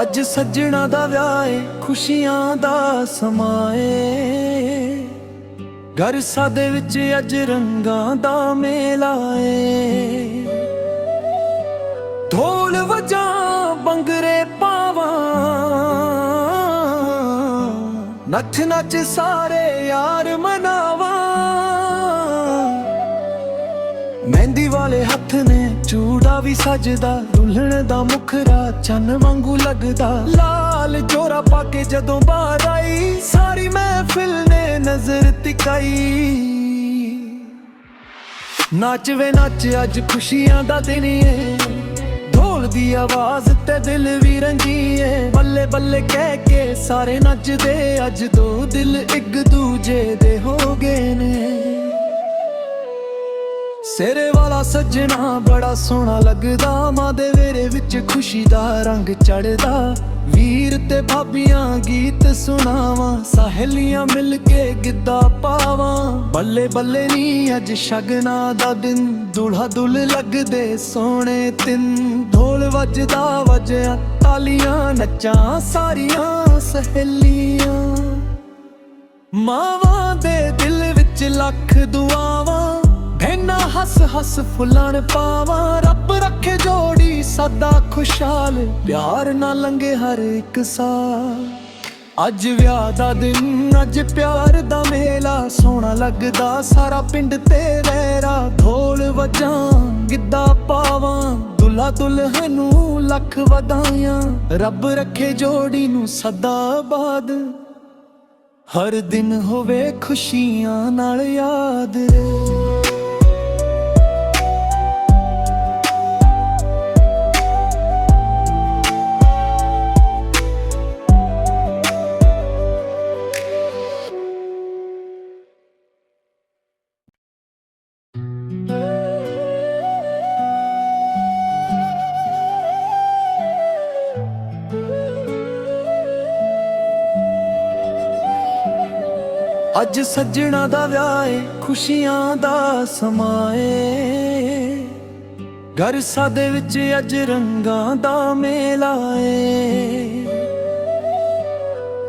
ਅੱਜ ਸੱਜਣਾ ਦਾ ਵਿਆਹ ਏ, ਖੁਸ਼ੀਆਂ ਦਾ ਸਮਾਂ ਏ। ਘਰ ਸਾਦੇ ਵਿੱਚ ਅੱਜ ਰੰਗਾਂ ਦਾ ਮੇਲਾ ਏ। ਢੋਲ ਵਜਾਂ ਬੰਗਰੇ ਪਾਵਾਂ, ਨੱਚ ਨੱਚ ਸਾਰੇ ਯਾਰ ਮਨਾਵਾਂ। ਮਹਿੰਦੀ ਵਾਲੇ ਹੱਥ ਨੇ ਚੂੜਾ ਵੀ ਸਜਦਾ, ਦੁਲਹਨ ਦਾ ਮੁਖੜਾ ਚੰਨ ਵਾਂਗੂ ਲੱਗਦਾ। ਲਾਲ ਜੋਰਾ ਪਾ ਕੇ ਜਦੋਂ ਬਾਹਰ ਆਈ, ਸਾਰੀ ਮਹਿਫਿਲ ਨੇ ਨਜ਼ਰ ਟਿਕਾਈ। ਨੱਚ ਵੇ ਨੱਚ ਅੱਜ ਖੁਸ਼ੀਆਂ ਦਾ ਦਿਨ ਏ, ਢੋਲ ਦੀ ਆਵਾਜ਼ ਤੇ ਦਿਲ ਵੀ ਰੰਗੀਏ। ਬੱਲੇ ਬੱਲੇ ਕਹਿ ਕੇ ਸਾਰੇ ਨੱਚਦੇ, ਅੱਜ ਦੋ ਦਿਲ ਇੱਕ ਦੂਜੇ ਦੇ ਹੋ ਗਏ ਨੇ। ਸਿਰੇ ਵਾਲਾ ਸੱਜਣਾ ਬੜਾ ਸੋਹਣਾ ਲੱਗਦਾ, ਮਾਂ ਦੇ ਵੇਰੇ ਵਿੱਚ ਖੁਸ਼ੀ ਦਾ ਰੰਗ ਚੜਦਾ। ਵੀਰ ਤੇ ਭਾਬੀਆਂ ਗੀਤ ਸੁਣਾਵਾਂ, ਸਹੇਲੀਆਂ ਮਿਲ ਕੇ ਗਿੱਧਾ ਪਾਵਾਂ। ਬੱਲੇ ਬੱਲੇ ਨੀ ਅੱਜ ਸ਼ਗਨਾਂ ਦਾ ਦਿਨ, ਦੁਲਹਾ ਦੁਲ ਲੱਗਦੇ ਸੋਹਣੇ ਤਿੰਨ। ਢੋਲ ਵੱਜਦਾ ਵੱਜਿਆ ਤਾਲੀਆਂ, ਨੱਚਾਂ ਸਾਰੀਆਂ ਸਹੇਲੀਆਂ। ਮਾਵਾਂ ਦੇ ਦਿਲ ਵਿੱਚ ਲੱਖ ਦੁਆਵਾਂ, ਭੈਣਾਂ ਹੱਸ ਹੱਸ ਫੁੱਲਣ ਪਾਵਾਂ। ਰੱਬ ਰੱਖੇ ਜੋੜੀ ਸਦਾ ਖੁਸ਼ਹਾਲ, ਪਿਆਰ ਨਾਲ ਲੰਘੇ ਹਰ ਇੱਕ ਸਾਲ। ਅੱਜ ਵਿਆਹ ਦਾ ਦਿਨ, ਅੱਜ ਪਿਆਰ ਦਾ ਮੇਲਾ, ਸੋਹਣਾ ਲੱਗਦਾ ਸਾਰਾ ਪਿੰਡ ਤੇ ਰਹਿਰਾ। ਢੋਲ ਵਜਾਂ ਗਿੱਧਾ ਪਾਵਾਂ, ਦੁल्हा ਦੁਲਹਨ ਨੂੰ ਲੱਖ ਵਧਾਈਆਂ। ਰੱਬ ਰੱਖੇ ਜੋੜੀ ਨੂੰ ਸਦਾ ਆਬਾਦ, ਹਰ ਦਿਨ ਹੋਵੇ ਖੁਸ਼ੀਆਂ ਨਾਲ ਯਾਦ। ਅੱਜ ਸੱਜਣਾ ਦਾ ਵਿਆਹ ਏ, ਖੁਸ਼ੀਆਂ ਦਾ ਸਮਾਂ ਏ। ਘਰ ਸਾਦੇ ਵਿੱਚ ਅੱਜ ਰੰਗਾਂ ਦਾ ਮੇਲਾ ਏ।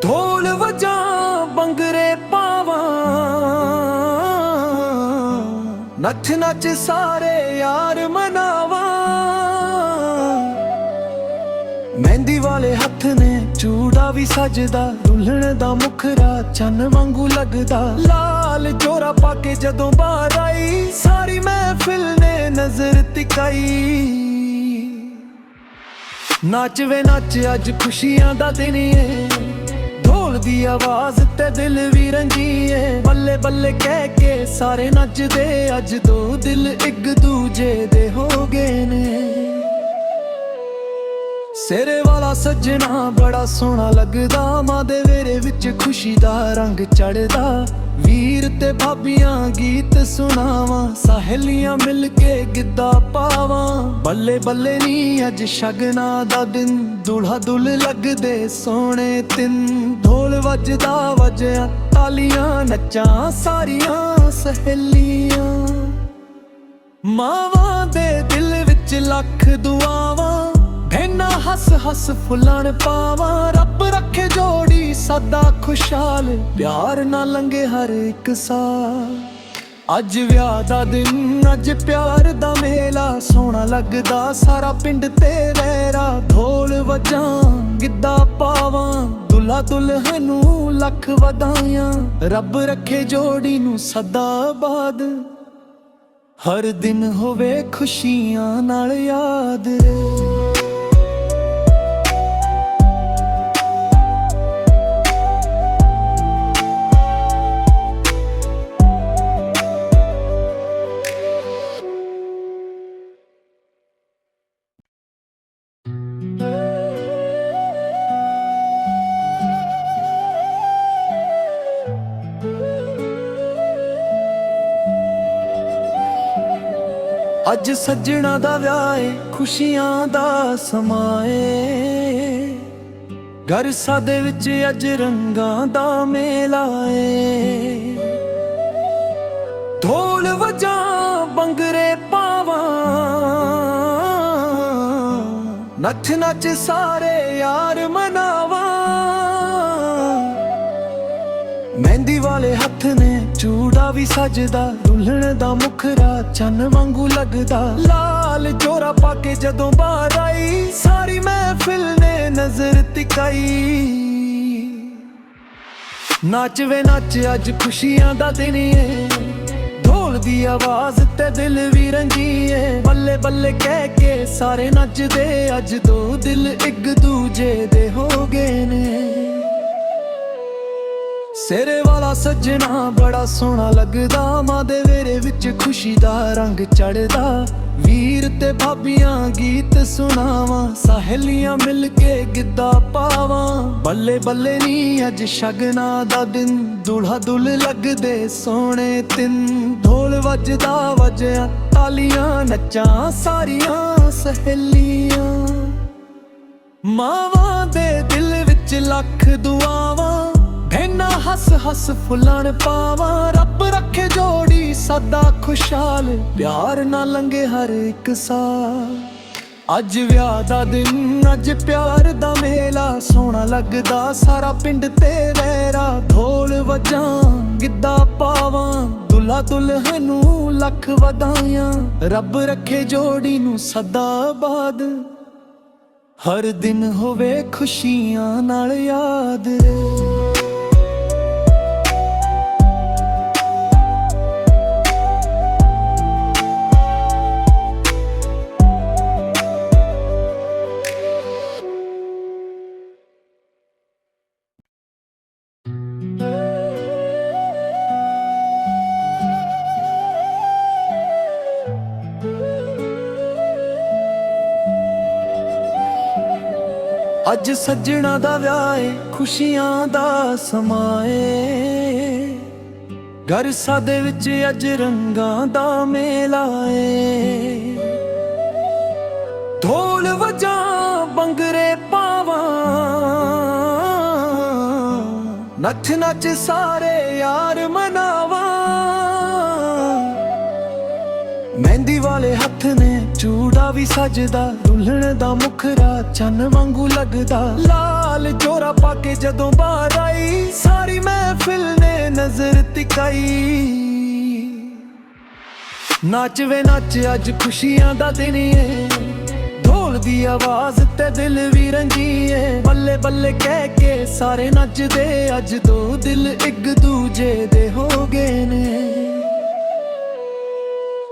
ਢੋਲ ਵਜਾਂ ਬੰਗਰੇ ਪਾਵਾਂ, ਨੱਚ ਨੱਚ ਸਾਰੇ ਯਾਰ ਮਨਾਵਾਂ। ਮਹਿੰਦੀ ਵਾਲੇ ਹੱਥ ਨੇ ਚੂੜਾ ਵੀ ਸਜਦਾ, ਦੁਲਹਨ ਦਾ ਮੁਖੜਾ ਚੰਨ ਵਾਂਗੂ ਲੱਗਦਾ। ਲਾਲ ਜੋਰਾ ਪਾ ਕੇ ਜਦੋਂ ਬਾਹਰ ਆਈ, ਸਾਰੀ ਮਹਿਫਿਲ ਨੇ ਨਜ਼ਰ ਟਿਕਾਈ। ਨੱਚ ਵੇ ਨੱਚ ਅੱਜ ਖੁਸ਼ੀਆਂ ਦਾ ਦਿਨ ਏ, ਢੋਲ ਦੀ ਆਵਾਜ਼ ਤੇ ਦਿਲ ਵੀ ਰੰਗੀਏ। ਬੱਲੇ ਬੱਲੇ ਕਹਿ ਕੇ ਸਾਰੇ ਨੱਚਦੇ, ਅੱਜ ਦੋ ਦਿਲ ਇੱਕ ਦੂਜੇ ਦੇ ਹੋ ਗਏ ਨੇ। ਸਿਰੇ ਵਾਲਾ ਸੱਜਣਾ ਬੜਾ ਸੋਹਣਾ ਲੱਗਦਾ, ਮਾਂ ਦੇ ਵੇਰੇ ਵਿੱਚ ਖੁਸ਼ੀ ਦਾ ਰੰਗ ਚੜਦਾ। ਵੀਰ ਤੇ ਭਾਬੀਆਂ ਗੀਤ ਸੁਣਾਵਾਂ, ਸਹੇਲੀਆਂ ਮਿਲ ਕੇ ਗਿੱਧਾ ਪਾਵਾਂ। ਬੱਲੇ ਬੱਲੇ ਨੀ ਅੱਜ ਸ਼ਗਨਾਂ ਦਾ ਦਿਨ, ਦੁਲਹਾ ਦੁਲ ਲੱਗਦੇ ਸੋਹਣੇ ਤਿੰਨ। ਢੋਲ ਵੱਜਦਾ ਵੱਜਿਆ ਤਾਲੀਆਂ, ਨੱਚਾਂ ਸਾਰੀਆਂ ਸਹੇਲੀਆਂ। ਮਾਵਾਂ ਦੇ ਦਿਲ ਵਿੱਚ ਲੱਖ ਦੁਆਵਾਂ, ਭੈਣਾਂ ਹੱਸ ਹੱਸ ਫੁੱਲਣ ਪਾਵਾਂ। ਰੱਬ ਰੱਖੇ ਜੋੜੀ ਸਦਾ ਖੁਸ਼ਹਾਲ, ਪਿਆਰ ਨਾਲ ਲੰਘੇ ਹਰ ਇੱਕ ਸਾਲ। ਅੱਜ ਵਿਆਹ ਦਾ ਦਿਨ, ਅੱਜ ਪਿਆਰ ਦਾ ਮੇਲਾ, ਸੋਹਣਾ ਲੱਗਦਾ ਸਾਰਾ ਪਿੰਡ ਤੇ ਰਹਿਰਾ। ਢੋਲ ਵਜਾਂ ਗਿੱਧਾ ਪਾਵਾਂ, ਦੁल्हा ਦੁਲਹਨ ਨੂੰ ਲੱਖ ਵਧਾਈਆਂ। ਰੱਬ ਰੱਖੇ ਜੋੜੀ ਨੂੰ ਸਦਾ ਆਬਾਦ, ਹਰ ਦਿਨ ਹੋਵੇ ਖੁਸ਼ੀਆਂ ਨਾਲ ਯਾਦ। ਅੱਜ ਸੱਜਣਾ ਦਾ ਵਿਆਹ ਏ, ਖੁਸ਼ੀਆਂ ਦਾ ਸਮਾਂ ਏ। ਘਰ ਸਾਦੇ ਵਿੱਚ ਅੱਜ ਰੰਗਾਂ ਦਾ ਮੇਲਾ ਏ। ਢੋਲ ਵਜਾਂ ਬੰਗਰੇ ਪਾਵਾਂ, ਨੱਚ ਨੱਚ ਸਾਰੇ ਯਾਰ ਮਨਾਵਾ। ਮਹਿੰਦੀ ਵਾਲੇ ਹੱਥ ਨੇ ਚੂੜਾ ਵੀ ਸਜਦਾ, ਦੁਲਹਨ ਦਾ ਮੁਖੜਾ ਚੰਨ ਵਾਂਗੂ ਲੱਗਦਾ। ਲਾਲ ਜੋਰਾ ਪਾ ਕੇ ਜਦੋਂ ਬਾਹਰ ਆਈ, ਸਾਰੀ ਮਹਿਫਿਲ ਨੇ ਨਜ਼ਰ ਟਿਕਾਈ। ਨੱਚ ਵੇ ਨੱਚ ਅੱਜ ਖੁਸ਼ੀਆਂ ਦਾ ਦਿਨ ਏ, ਢੋਲ ਦੀ ਆਵਾਜ਼ ਤੇ ਦਿਲ ਵੀ ਰੰਗੀਏ। ਬੱਲੇ ਬੱਲੇ ਕਹਿ ਕੇ ਸਾਰੇ ਨੱਚਦੇ, ਅੱਜ ਦੋ ਦਿਲ ਇੱਕ ਦੂਜੇ ਦੇ ਹੋ ਗਏ ਨੇ। ਸਿਰੇ ਵਾਲਾ ਸੱਜਣਾ ਬੜਾ ਸੋਹਣਾ ਲੱਗਦਾ, ਮਾਂ ਦੇ ਵੇਰੇ ਵਿੱਚ ਖੁਸ਼ੀ ਦਾ ਰੰਗ ਚੜਦਾ। ਵੀਰ ਤੇ ਭਾਬੀਆਂ ਗੀਤ ਸੁਣਾਵਾਂ, ਸਹੇਲੀਆਂ ਮਿਲ ਕੇ ਗਿੱਧਾ ਪਾਵਾਂ। ਬੱਲੇ ਬੱਲੇ ਨੀ ਅੱਜ ਸ਼ਗਨਾਂ ਦਾ ਦਿਨ, ਦੁਲਹਾ ਦੁਲ ਲੱਗਦੇ ਸੋਹਣੇ ਤਿੰਨ। ਢੋਲ ਵੱਜਦਾ ਵੱਜਿਆ ਤਾਲੀਆਂ, ਨੱਚਾਂ ਸਾਰੀਆਂ ਸਹੇਲੀਆਂ। ਮਾਵਾਂ ਦੇ ਦਿਲ ਵਿੱਚ ਲੱਖ ਦੁਆਵਾਂ, ਭੈਣਾਂ ਹੱਸ ਹੱਸ ਫੁੱਲਣ ਪਾਵਾਂ। ਰੱਬ ਰੱਖੇ ਜੋੜੀ ਸਦਾ ਖੁਸ਼ਹਾਲ, ਪਿਆਰ ਨਾ ਲੰਘੇ ਹਰ ਇੱਕ ਸਾਲ। ਅੱਜ ਵਿਆਹ ਦਾ ਦਿਨ, ਅੱਜ ਪਿਆਰ ਦਾ ਮੇਲਾ, ਸੋਹਣਾ ਲੱਗਦਾ ਸਾਰਾ ਪਿੰਡ ਤੇ ਰਹਿਰਾ। ਢੋਲ ਵਜਾਂ ਗਿੱਧਾ ਪਾਵਾਂ, ਦੁल्हा ਦੁਲਹਨ ਨੂੰ ਲੱਖ ਵਧਾਈਆਂ। ਰੱਬ ਰੱਖੇ ਜੋੜੀ ਨੂੰ ਸਦਾ ਆਬਾਦ, ਹਰ ਦਿਨ ਹੋਵੇ ਖੁਸ਼ੀਆਂ ਨਾਲ ਯਾਦ। ਅੱਜ ਸੱਜਣਾ ਦਾ ਵਿਆਹ ਏ, ਖੁਸ਼ੀਆਂ ਦਾ ਸਮਾਂ ਏ। ਘਰ ਸਾਦੇ ਵਿੱਚ ਅੱਜ ਰੰਗਾਂ ਦਾ ਮੇਲਾ ਏ। ਢੋਲ ਵਜਾਂ ਬੰਗਰੇ ਪਾਵਾਂ, ਨੱਚ ਨੱਚ ਸਾਰੇ ਯਾਰ ਮਨਾਵਾ। ਮਹਿੰਦੀ ਵਾਲੇ ਹੱਥ ਨੇ ਚੂੜਾ ਵੀ ਸਜਦਾ, ਦੁਲਹਨ ਦਾ ਮੁਖੜਾ ਚੰਨ ਵਾਂਗੂ ਲੱਗਦਾ। ਲਾਲ ਜੋਰਾ ਪਾ ਕੇ ਜਦੋਂ ਬਾਹਰ ਆਈ, ਸਾਰੀ ਮਹਿਫਿਲ ਨੇ ਨਜ਼ਰ ਟਿਕਾਈ। ਨੱਚ ਵੇ ਨੱਚ ਅੱਜ ਖੁਸ਼ੀਆਂ ਦਾ ਦਿਨ ਏ, ਢੋਲ ਦੀ ਆਵਾਜ਼ ਤੇ ਦਿਲ ਵੀ ਰੰਗੀਏ। ਬੱਲੇ ਬੱਲੇ ਕਹਿ ਕੇ ਸਾਰੇ ਨੱਚਦੇ, ਅੱਜ ਦੋ ਦਿਲ ਇੱਕ ਦੂਜੇ ਦੇ ਹੋ ਗਏ ਨੇ।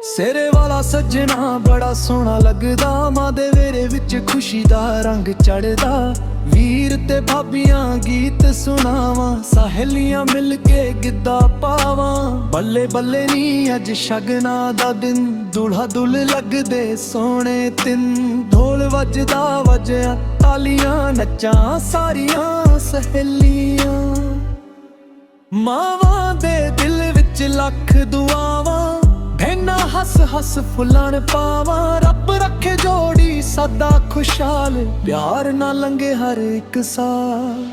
ਸਿਰੇ ਵਾਲਾ ਸੱਜਣਾ ਬੜਾ ਸੋਹਣਾ ਲੱਗਦਾ, ਮਾਂ ਦੇ ਵੇਰੇ ਵਿੱਚ ਖੁਸ਼ੀ ਦਾ ਰੰਗ ਚੜਦਾ। ਵੀਰ ਤੇ ਭਾਬੀਆਂ ਗੀਤ ਸੁਣਾਵਾਂ, ਸਹੇਲੀਆਂ ਮਿਲ ਕੇ ਗਿੱਧਾ ਪਾਵਾਂ। ਬੱਲੇ ਬੱਲੇ ਨੀ ਅੱਜ ਸ਼ਗਨਾਂ ਦਾ ਦਿਨ, ਦੁਲਹਾ ਦੁਲ ਲੱਗਦੇ ਸੋਹਣੇ ਤਿੰਨ। ਢੋਲ ਵੱਜਦਾ ਵੱਜਿਆ ਤਾਲੀਆਂ, ਨੱਚਾਂ ਸਾਰੀਆਂ ਸਹੇਲੀਆਂ। ਮਾਵਾਂ ਦੇ ਦਿਲ ਵਿੱਚ ਲੱਖ ਦੁਆਵਾਂ, ਭੈਣਾਂ ਹੱਸ ਹੱਸ ਫੁੱਲਣ ਪਾਵਾਂ। ਰੱਬ ਰੱਖੇ ਜੋੜੀ ਸਦਾ ਖੁਸ਼ਹਾਲ, ਪਿਆਰ ਨਾ ਲੰਘੇ ਹਰ ਇੱਕ ਸਾਲ।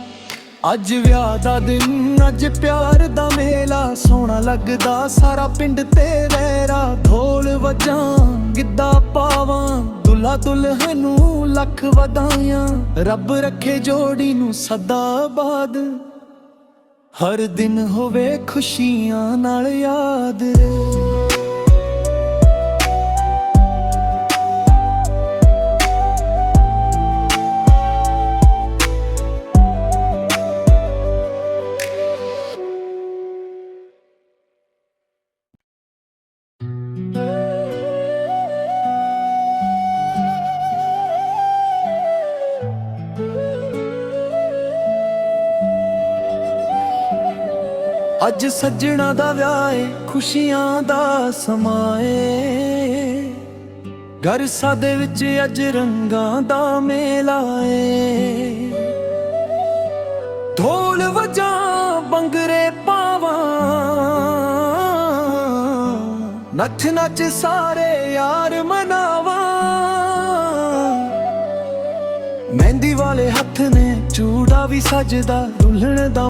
ਅੱਜ ਵਿਆਹ ਦਾ ਦਿਨ, ਅੱਜ ਪਿਆਰ ਦਾ ਮੇਲਾ, ਸੋਹਣਾ ਲੱਗਦਾ ਸਾਰਾ ਪਿੰਡ ਤੇ ਰਹਿਰਾ। ਢੋਲ ਵਜਾਂ ਗਿੱਧਾ ਪਾਵਾਂ, ਦੁल्हा ਦੁਲਹਨ ਨੂੰ ਲੱਖ ਵਧਾਈਆਂ। ਰੱਬ ਰੱਖੇ ਜੋੜੀ ਨੂੰ ਸਦਾ ਆਬਾਦ, ਹਰ ਦਿਨ ਹੋਵੇ ਖੁਸ਼ੀਆਂ ਨਾਲ ਯਾਦ। ਅੱਜ ਸੱਜਣਾ ਦਾ ਵਿਆਹ ਏ, ਖੁਸ਼ੀਆਂ ਦਾ ਸਮਾਂ ਏ। ਘਰ ਸਾਦੇ ਵਿੱਚ ਅੱਜ ਰੰਗਾਂ ਦਾ ਮੇਲਾ ਏ। ਢੋਲ ਵਜਾਂ ਬੰਗਰੇ ਪਾਵਾਂ, ਨੱਚ ਨੱਚ ਸਾਰੇ ਯਾਰ ਮਨਾਵਾ। ਮਹਿੰਦੀ ਵਾਲੇ ਹੱਥ ਨੇ ਚੂੜਾ ਵੀ ਸਜਦਾ, ਦੁਲਹਨ ਦਾ